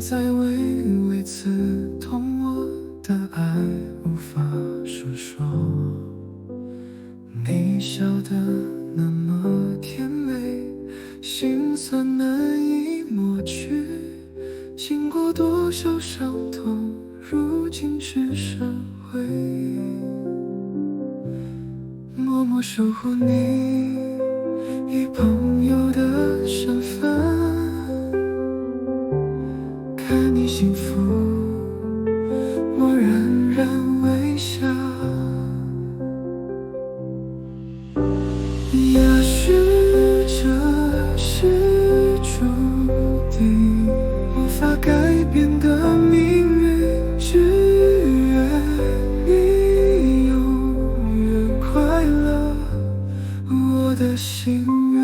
在微微刺痛我的爱无法诉说，你笑得那么甜美，心酸难以抹去，经过多少伤痛，如今只剩回忆，默默守护你，以朋友的身份，看你幸福，我冉冉微笑。也许这是注定无法改变的命运，只愿你永远快乐，我的心愿。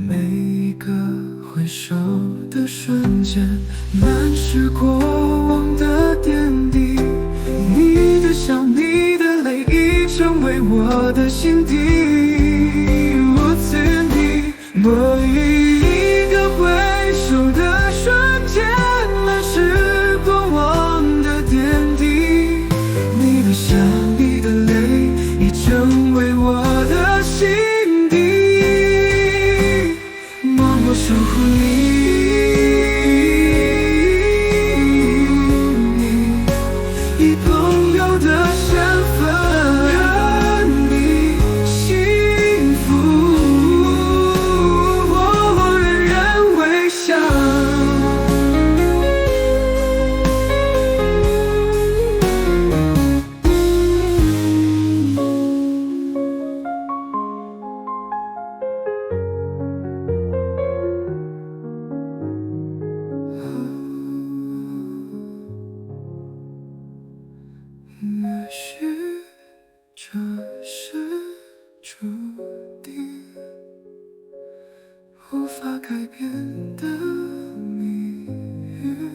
每一个回首的瞬间，满是过往的点滴，你的笑，你的泪，已成为我的心底。如此你，每一个回首的瞬间，满是过往的点滴，你的笑，你的泪，已成为我的心底。默默守护你，以朋友的身份，让你幸福，我冉冉微笑。也许这是注定无法改变的命运。